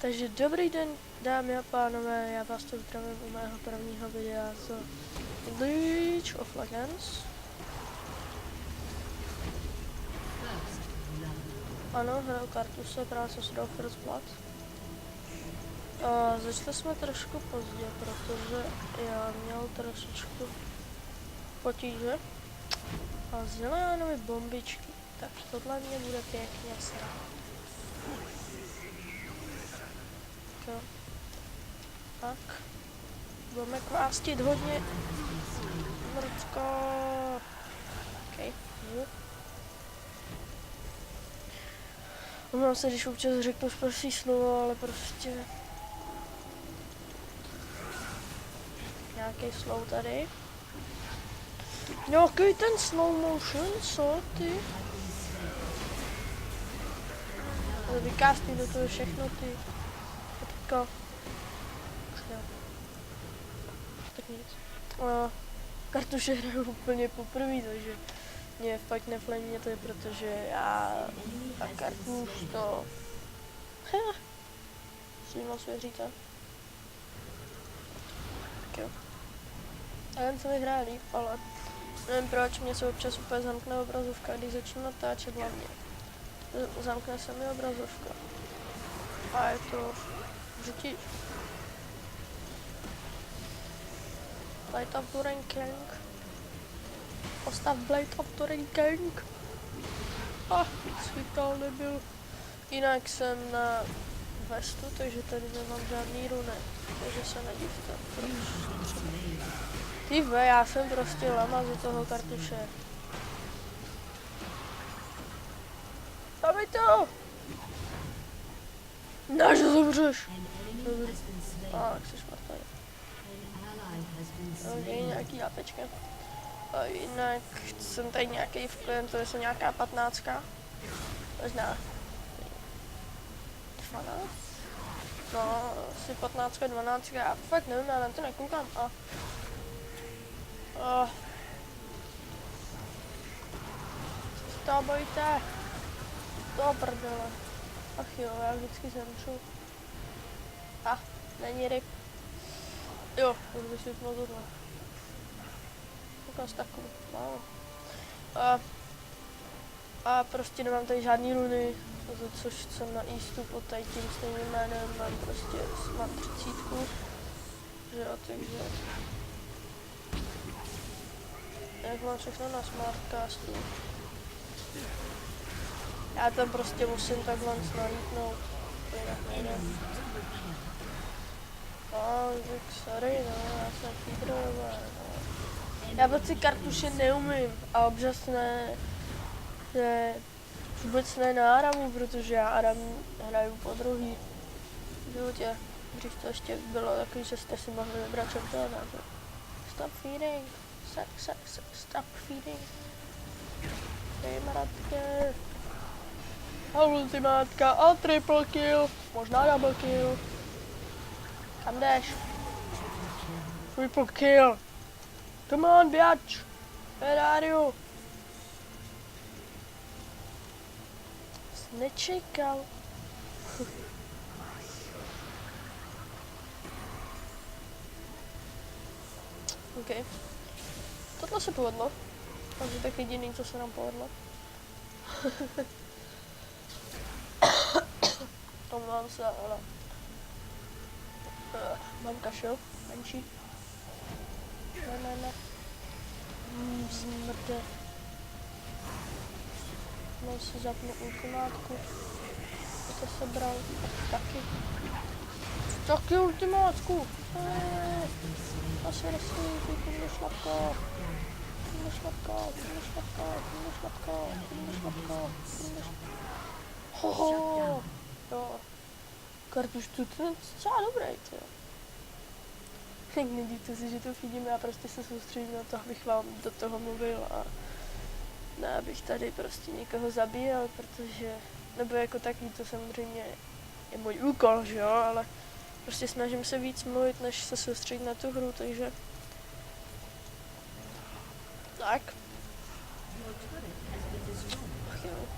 Takže dobrý den, dámy a pánové, já vás tu zdravím u mého prvního videa z League of Legends. Ano, hraju Kartuse, právě jsem si dal First Blood. Začali jsme trošku pozdě, protože já měl trošičku potíže. A zelenánovi bombičky, takže tohle mě bude pěkně srát. Jo. Tak, budeme kvástit hodně mrtko. Okay. Omlouvám se, když občas řeknu sprostý slovo, ale prostě nějaký slow tady. Nějaký ten slow motion, co ty? Vykástí do toho všechno ty. Teďka. Tak nic. Kartuše hraju úplně poprvé, takže mě fakt neflejměte, protože já a Kartuš to... S ním moc věříte. Tak jo. A jen se mi hraje líp, ale nevím proč, mě se občas úplně zamkne obrazovka, když začnu natáčet hlavně. Zamkne se mi obrazovka. A je to řitíž. Blade of the Ranking. Postav Blade of the Ranking. Svítal nebyl. Jinak jsem na vestu, takže tady nemám žádný runy. Takže se nedivte. Ty ve, já jsem prostě lama z toho Kartuše. Zabij to! Ne, že zemřeš! Tak, jsi špatný. Ok, nějaký APčka. A jinak jsem tady nějaký vklien, to je se nějaká 15. Možná 12? No, asi 15, 12, já fakt nevím, já na to nekoukám. Co to bojíte? To prdele. Ach jo, já vždycky zemřu. Není ryb. Jo, už by si vypnul tohle. Ukaz takový, málo. A prostě nemám tady žádný runy, což jsem na Eastu pod tady tím stejným jménem, mám 30, že jo, takže... Jak mám všechno na Smartcastu. Já tam prostě musím takhle nalítnout, to jinak nejde. Sorry, no, já jsem chytrojová, no. Já prostě Kartuše neumím a občas ne, vůbec ne na Aramu, protože já Aram hraju po druhý v životě. Dřív to ještě bylo takový, že jste si mohli vybrat čempiona. Stop feeding, stop feeding. Kamaradke. A ultimátka a triple kill, možná double kill. Kam jdeš? Triple kill. Come on, bitch. Where are you? Jsi nečekal. OK. Tohle se povedlo. Takže tak jediný, co se nám povedlo. Omlouvám se, ale... Mám kašel, menší. Ne. Zmrde. No si zapnu ultimátku. To sebral. Taky ultimátku. Asi resí, ty šlapko. Hoho. Jo. Kartuš tu je docela dobrý, jo. Nedívte si, že to vidím, já prostě se soustředím na to, abych vám do toho mluvil a ne, abych tady prostě někoho zabíjel, protože, nebo jako taky, to samozřejmě je můj úkol, že jo, ale prostě snažím se víc mluvit, než se soustředit na tu hru, takže tak. Ach jo.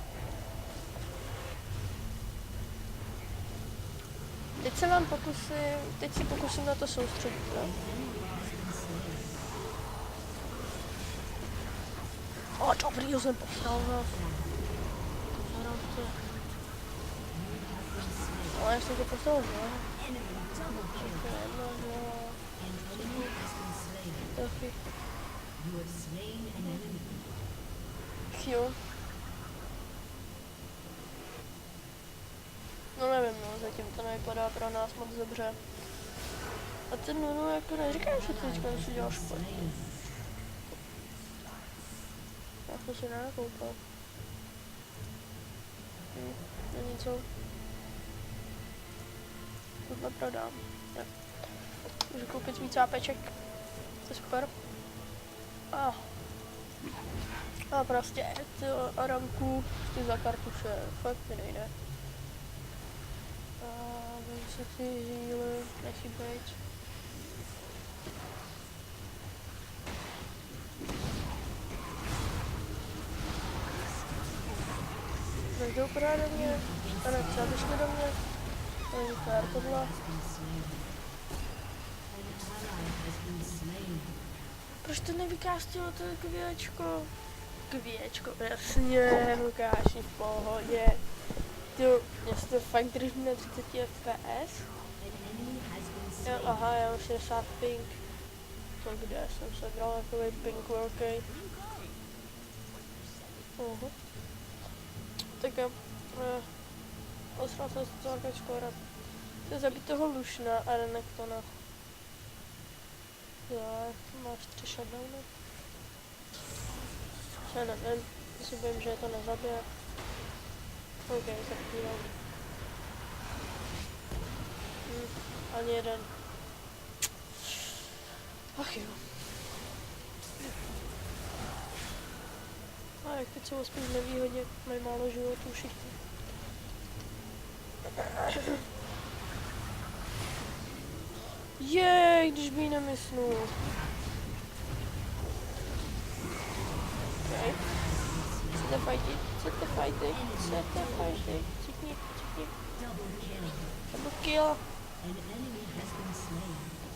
teď se pokusím na to soustředit, no. O, dobrý, ho jsem poslal, no. Ale já jsem to poslal, no. Jo. No nevím, no, zatím to nevypadá pro nás moc dobře. A ten Nunu jako neříkám, že teďka si dělal špatně. Já jsem si nenakoupal. Není co. Tohle prodám. Ne. Můžu koupit víc ápeček. To je super. A prostě ty aramku ty za kartuše, fakt mi nejde. A vím se ty hýly, nechybejt. Nejdou právě do mě, a ne, třeba vyšli do mě. To není fér tohle. Proč to nevykástilo to kvěčko? Kvěčko, jasně, Lukáši, v pohodě. Tyjo, mě se to fakt drží na 30 fps. Jo, aha, já mám 60 ping. To kde jsem se bral takový ping velký. Tak jo, osral jsem se to takový skoro. Chci zabít toho Lušna a Renektona. Jo, máš 3 shutdowny. Já nevím, si bojím, že je to nezabije. OK, zapínám. Ani jeden. Ach jo. A jak teď jsou aspoň v nevýhodě, mají málo životů všichni. Jej, když by ji nemysnul. Okay. Chcete fajty? Cipni. Double kill.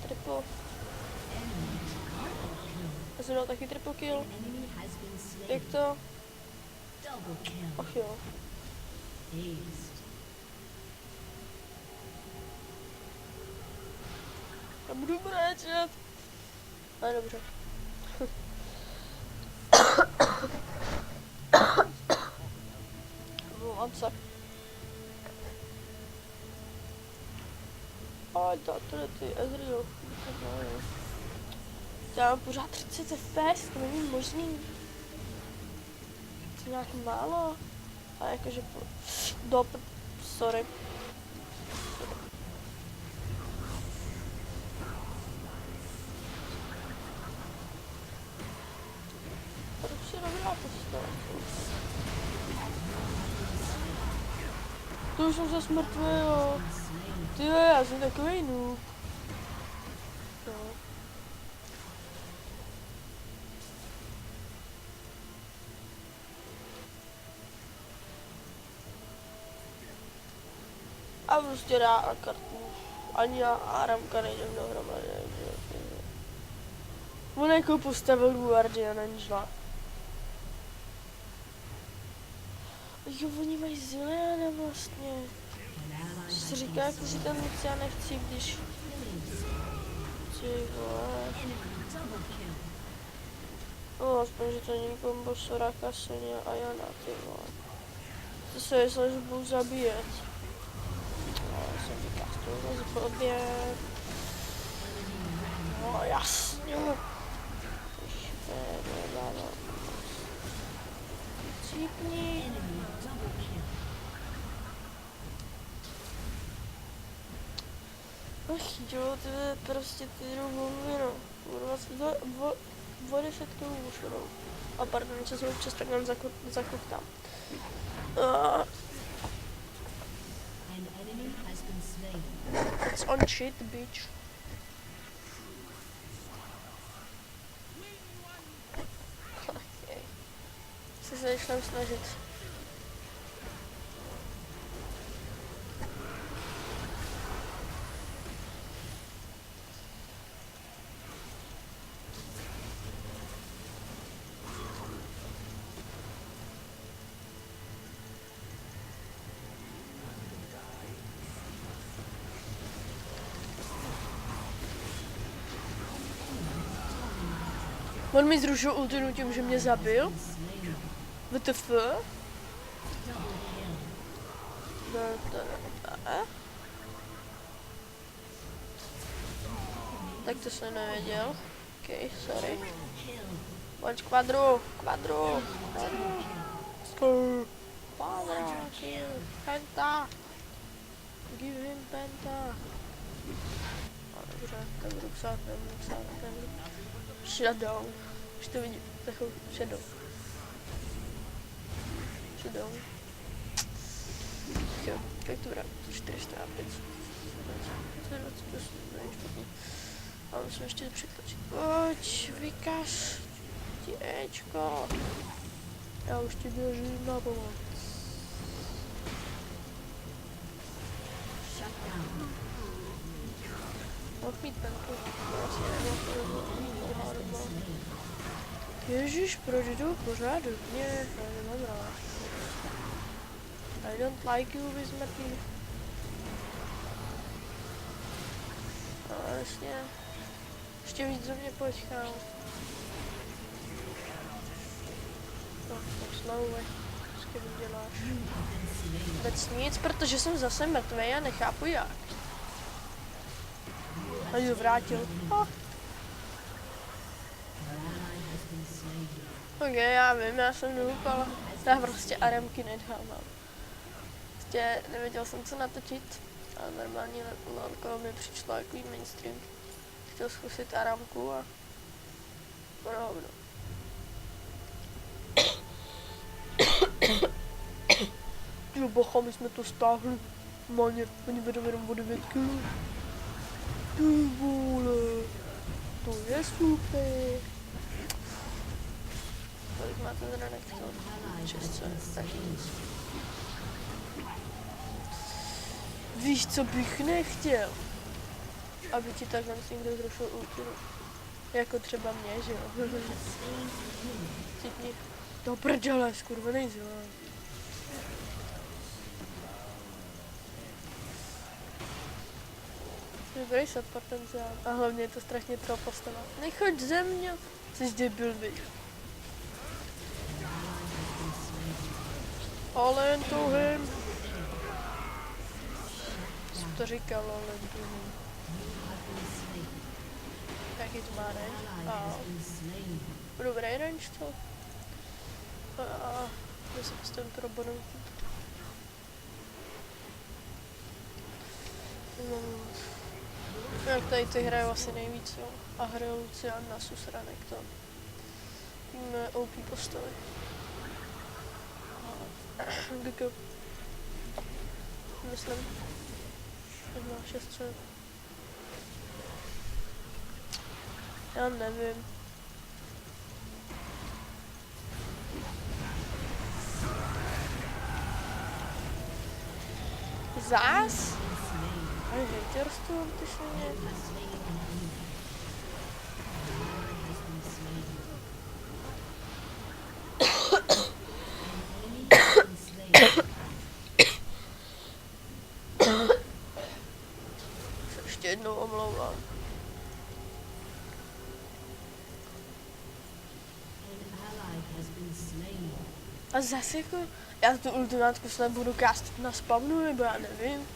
Triple. Já jsem dal taky triple kill. Jak to? Ach jo. Já budu brečet. Ale dobře. Mluvám se. Ať dáte ty Ezreal. Já mám pořád 30 fps, to není možný. To je nějak málo. A jakože sorry. Proč je dobrá postava? To už jsem se smrtvil. Tyjo, já jsem takovej noob. No. A prostě dá a kartu. Ani já a Aramka nejdem dohromady. On jako postavil Guardian Angela. Jo, oni mají Zileana vlastně. Co si říká, jako si ten Lucian nechci, když... Ty vole. No, aspoň, že to není kombo Soraka, Sonia a Jana, ty vole. To se myslel, že budu zabíjet. No, já jsem vykastil zase blbě. No, jasně. Cípni. Ach jo, to je prostě ty bomby, no. Vody všetkou ušlo. A pardon, co jsem občas takhle zakuchtám. It's on shit, bitch. Okay. Se začneme snažit. On mi zrušil ultinu tím, že mě zabil. WTF? Tak to jsem nevěděl. Ok, sorry. Pojď kvadru. Skr. Kvadra, kill. Penta. Give him penta. Dobře, tak budu psát, nebudu. Shutdown. Už to vidím, takový shutdown. Jo, jak to bude? 400 a 500. 28, to je špatný. A musím ještě překročit. Pojď, vykaž ti Ečko. Já už ti běžím na pomoc. Mohl mít penku. Vlastně nemohl. Ježiš, proč jdu pořád do mě? Já nemám rád. I don't like you, vy zmrtví. No jasně. Ještě víc do mě pojď, kámo. No, tak slavuje. Co s tím děláš? Vůbec nic, protože jsem zase mrtvej a nechápu jak. A jdu vrátil. Oh. Ok, já vím, já jsem noob, ale já prostě aremky nedávám. Prostě nevěděl jsem, co natočit, ale normálně lolko mi přišlo takový mainstream. Chtěl zkusit aramku a to nehovno. Jo boha, my jsme to stáhli. Maně, oni vedou jenom o 9 kg. Ty vole, to je super. Kolik máte zranek? 600, taky nic. Víš, co bych nechtěl? Aby ti takhle někdo zrušil ultinu. Jako třeba mě, že jo? Cítni. To prdele, skurva nejde. Dobrý sad potenciál. A hlavně je to strašně pro postava. Nechoď ze mě. Jsi debil, viď. All into him. Jsem to říkal, all into him. Jaký to má range? Dobrý range to. Já se postavím pro bodu. Jak tady ty hraju asi nejvíc, jo. A hraju Lucian na susranek to. Tím OP postavy. GG. Myslím. Možná 600. Já nevím. Zás? Aj hejterstvo, ty svině. Ještě jednou omlouvám. A zase jako, já tu ultimátku snad budu castit na spawnu, nebo já nevím.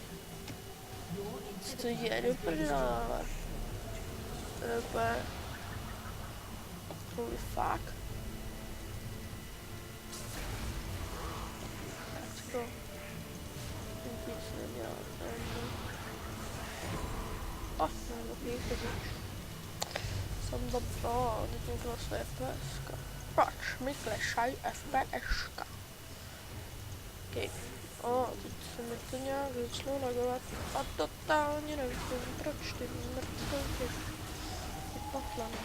Co to je do prdele? To je úplně... Holy fuck. Počko. Nic nedělá. Nevím, dobrý chodíš. Jsem dobrá, teď mi klesly FPSka. Proč mi klesají FPSka? Okay. Teď se mi to nějak začalo lagovat a totálně nevím, proč ty mrtvý vypatlanec.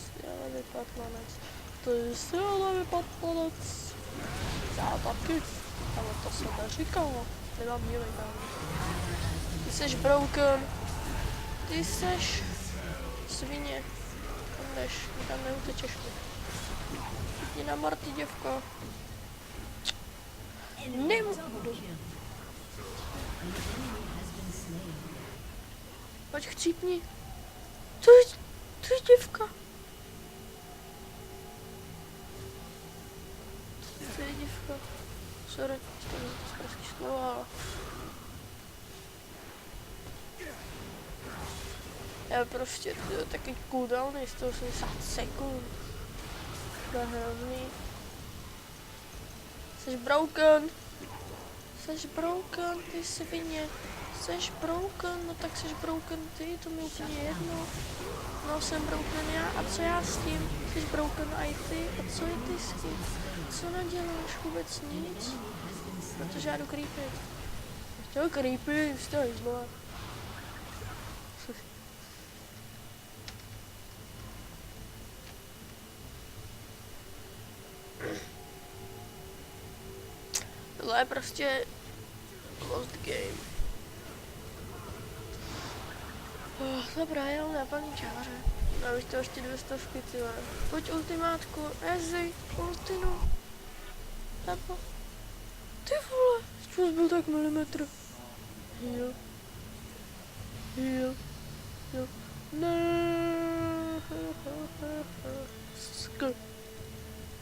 Stále vypatlanec. To je stále vypatlanec. Já taky. Ale to se neříkalo. Nemám milý tam. Ty seš broken. Ty seš svině. Kam jdeš? Nikam neutečeš mi. Jdi na Marty, děvko. Nemůžu. Pojď chcípni. To je děvka. Sorry, to je zprostý slovo, ale... Já prostě taky cooldowny 180 sekund. To je hrozný. Jseš broken. Jseš broken, ty svině. Jseš broken, no tak jseš broken ty, to mi úplně jedno. No jsem broken já, a co já s tím? Jseš broken a i ty, a co je ty s tím? Co naděláš? Vůbec nic. Protože já jdu creepy. Co creepy? Z toho zlo. Tohle je prostě lost game. Dobrá, já na paní čáře. Já bych to ještě 200 tyhle. Pojď ultimátku, Ezi, ultinu. Nebo. Ty vole, čus byl tak milimetr. Heal. Heal. Heal. Ne. Skl.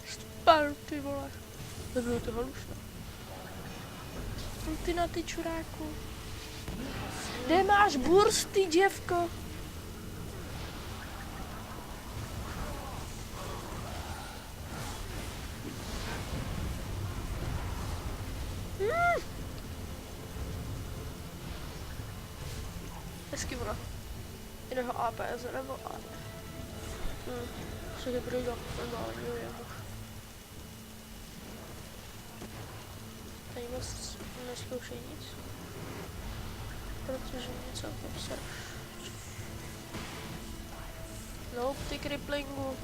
Spal, ty vole. Nebylo to halušné. Ty na ty čuráku. Kde máš bursty, děvko? Hezky ono. Jiného APS nebo A. Co hybrida, normální jemu. Tady moc neskoušej nic. Protože mě celkem se... No, ty kriplingu.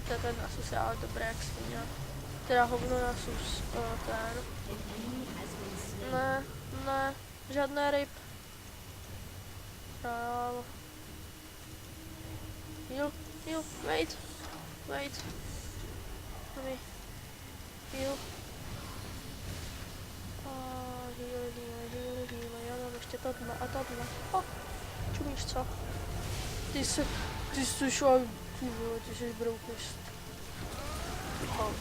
To je ten Asus, ale dobré jak svině. Teda hovno Asus, ten. Ne, žádné ryb. Právo. Heal, wait. Mami. Heal. Heal, já mám ještě tohle a tohle. Čumíš co? Ty jsi šel, ty jsi brouknist. OK,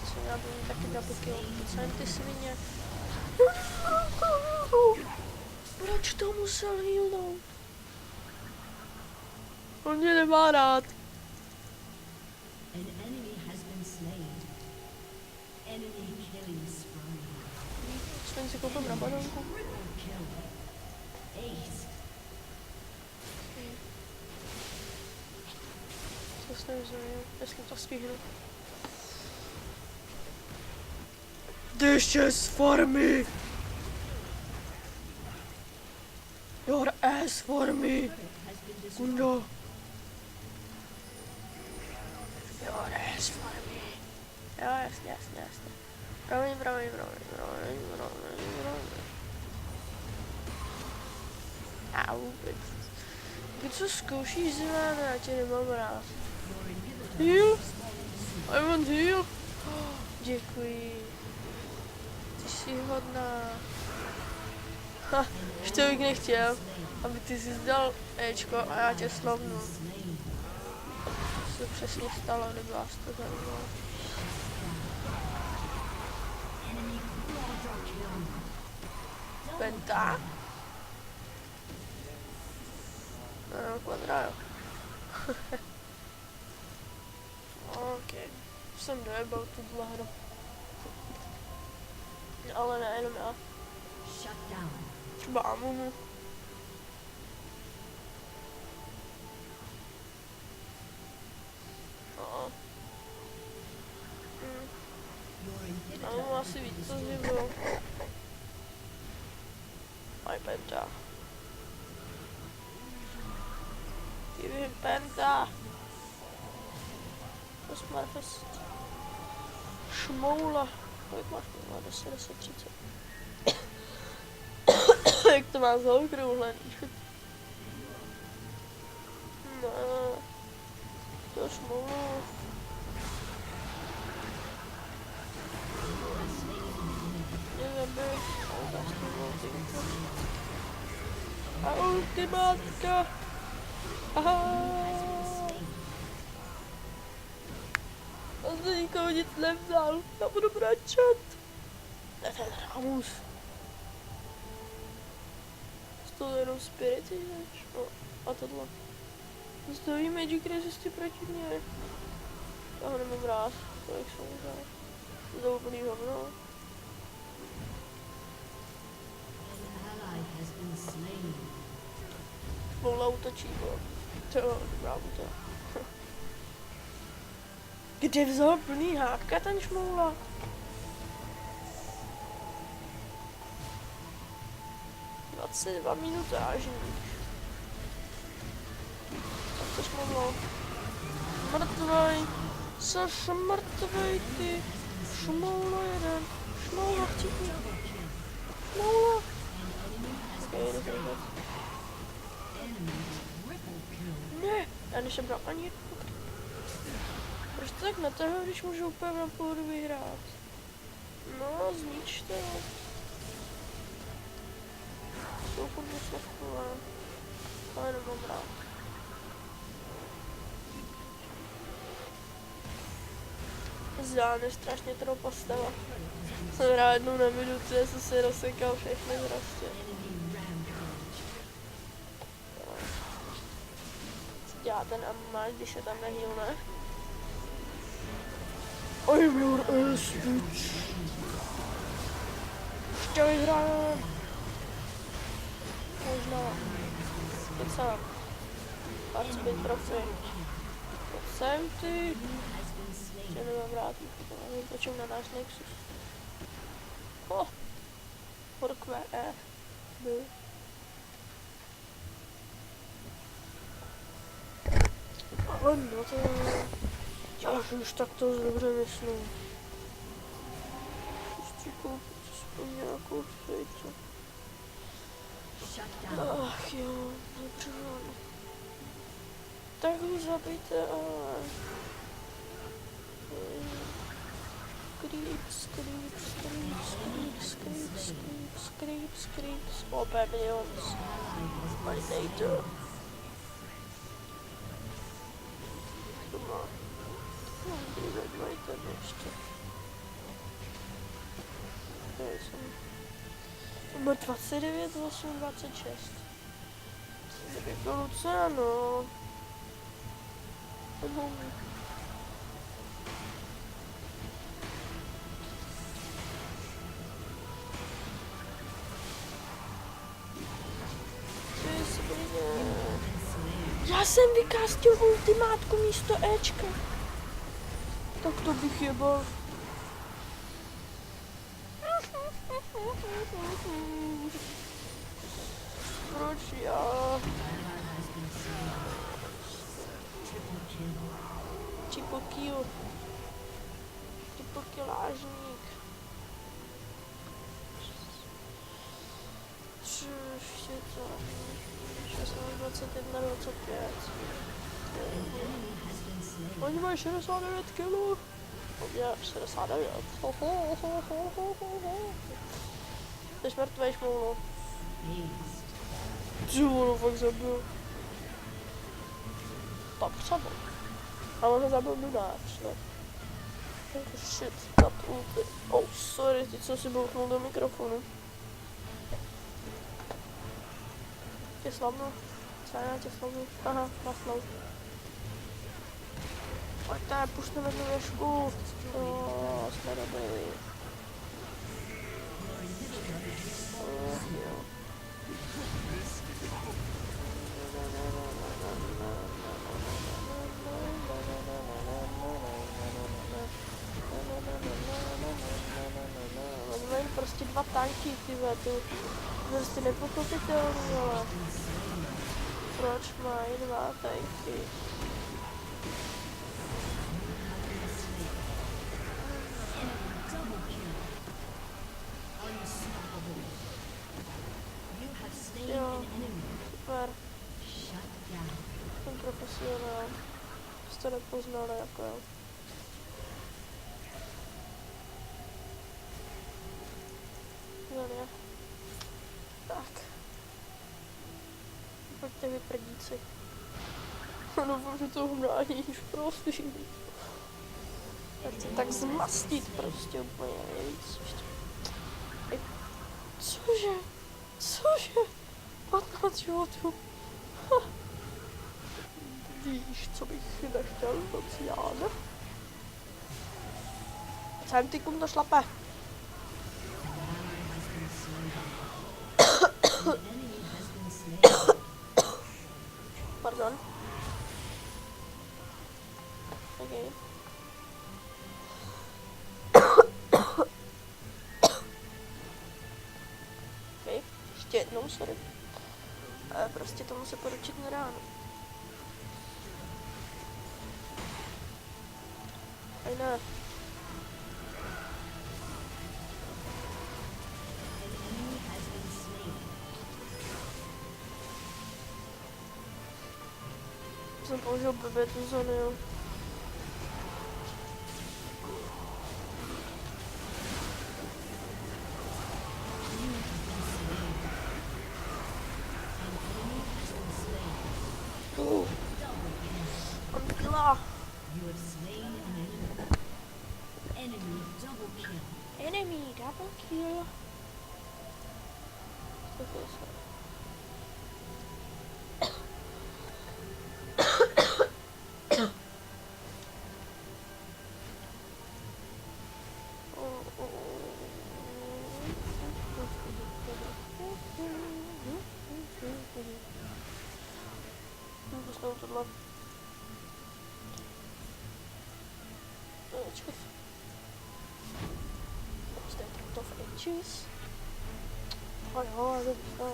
co já budu taky double kill, co jen ty svině. Proč to musel healnout? On mě nemá rád. Svým si koupím na banánku. Co se nevzorím, jestli to stihnu. This is for me! Your ass for me! Kundo! Your ass for me! Jo, jasně. Promiň. A vůbec. Když to zkoušíš zmáno, já tě nemám rád. Heal? I want heal? Děkuji. Ty jsi hodná. Už to bych nechtěl, aby ty jsi zdal Ečko a já tě slovnu. To se přesně stalo, kdyby vás to zajímalo. Penta? No, Quadrajo. OK. Jsem dojebal tuhle hru. Ale ne, jenom já. Třeba Amunu. Amunu asi víc, co zjibou. Aj Penta. Give him Penta. To Smartfest. Šmoula. Kolik máš? Má 10, 30. Jak to má zaokrouhlený. No. To šmoula. Nezabij. zpátka. Aha. A zde nikoho nic nevzal. Já budu brečet. Ne, ten Ramus. To je jenom spirity, než? No, a tohle. Zastaví Magic Resisty proti mně. Já ho nemám rád, kolik jsem udělal. To je úplný hovno. Moula útočí, bo. To je dobrá úta. Kde vzal plný hápka ten šmoula? Dva minutážník. Tak to šmoula. Mrtvej. Saša mrtvej ty. Šmoula jeden. Šmoula vtipný. Šmoula. Okay, dobrý. Ne, já nešebral ani jednu. Proč to tak natahuje, když můžu úplně na původu vyhrát? No, zničte ho. Jsou furt vyslovkové. Ale nemám rád. Zdáne strašně toho postava. Jsem hrál jednou na minutu, já jsem si rozsekal všechny zrastě. Co dělá ten Ammáš, když se tam nehýlne? I'm your ass, bitch. Ještě vyhrám. Možná. Teď sám. Pár zbyt trofy. Teď jsem ty. Ještě nemám rád. Vytočím na náš Nexus. Oh. Horkvé E. Byl. Ale no to je... Já už tak to dobře myslím. Ještě koupit aspoň nějakou fejcu. Ach jo, dobře. Tak ho zabijte, ale... Creeps. Opinions. Validator. Dejte ještě. Má 29, 8, 26. Kdyby byl Luciano. Já jsem vykástil ultimátku místo Ečka. Tak to bych jebal. Proč já? Triple-killážník. 16, 21, 25. Oni mají 69 kg. Já 69. Jsi mrtvej, šmoulu. Ty vole, fakt zabil. Tak zabil. Ale on ho zabil nudáč, ne? Shit, that ulti. Oh, sorry, teď jsem si bouchnul do mikrofonu. Tě slavnu. Co já tě slavnu? Aha, naslav. Pojďte, pušteme tu věžku. Jsme dobili. Oni mají prostě dva tanky, tyhle, to prostě nepochopitelný, ale proč mají dva tanky? Jo, super. Jsem profesionál. Jste nepoznali, jako jo. Tak. Pojď Ty vyprdíci. Doufám, že to hmráníš, prosím. Já chci tak zmastit prostě úplně nejvíc. Cože? Cože? 15 životů. Víš, co bych nechtěl docílat? Sem ty kum to šlape. Pardon. Okay. Okay. Ještě jednou, sorry. Ale prostě tomu se poručit na ráno. Aj ne. Jsem použil blbě tu zónu, jo. Enemy double kill. Znovu tohle. Čekaj. Prostě to v edges. A jo, dobře.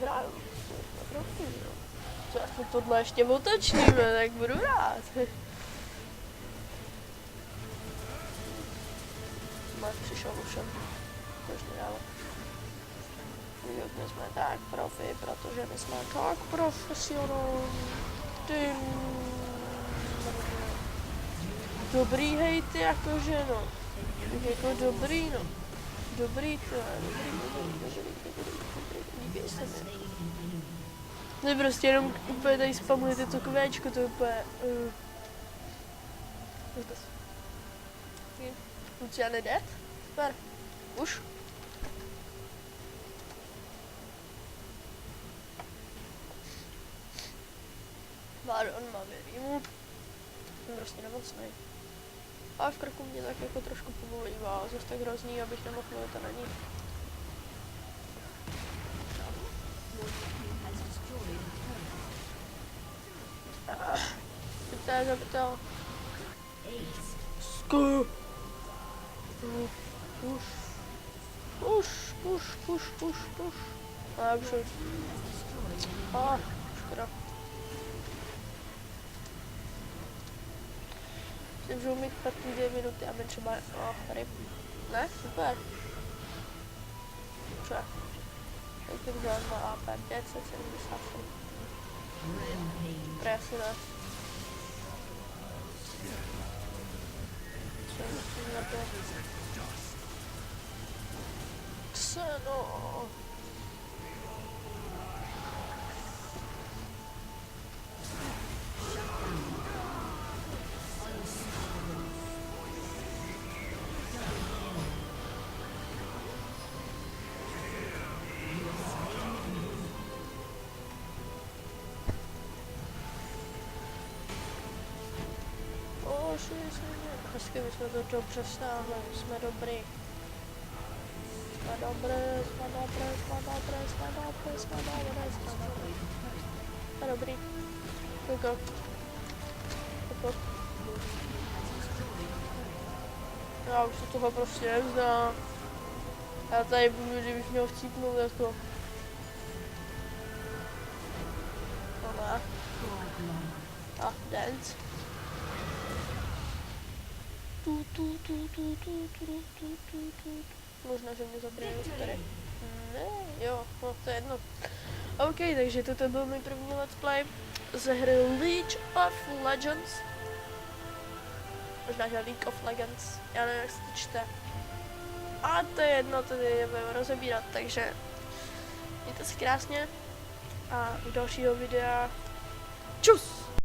Hraju. Co aspoň tohle ještě otočníme, tak budu rád. Máš přišel všem. To už nedává. My jsme tak profi, protože my jsme tak profesionální. Dobrý hejty jakože no. Jako dobrý no. Dobrý to je, dobrý. Líbí se mi. Ne prostě jenom úplně tady spamujete to kvéčko, to je úplně... Vůbec. Lucian je dead? Super. Už? Baron má věrýmu. Jsem prostě nemocnej. A v krku mě tak jako trošku povolívá, zase tak hrozný, abych nemohl mluvit na ní. Pěté zabitel. Sku. Push. A už. Škoda. Můžu mít první 2 minuty, aby třeba... ryb. Ne? Super. Třeba. Jak to vzal 2 AP, 577. Presy ne. Co musím napět? Xeno. Hezky, my jsme to dobře stáhli, jsme dobrý. Jsme dobrý. Jako. Já už se toho prostě nevzdám. Já tady budu, kdybych měl chcípnout jako. No ne. A, dance. Možná, že mě zabije tady. Ne, jo, no to je jedno. OK, takže toto byl můj první let's play ze hry League of Legends. Možná, že League of Legends, já nevím, jak se to čte. A to je jedno, tady je budeme rozebírat, takže mějte se krásně a u dalšího videa čus!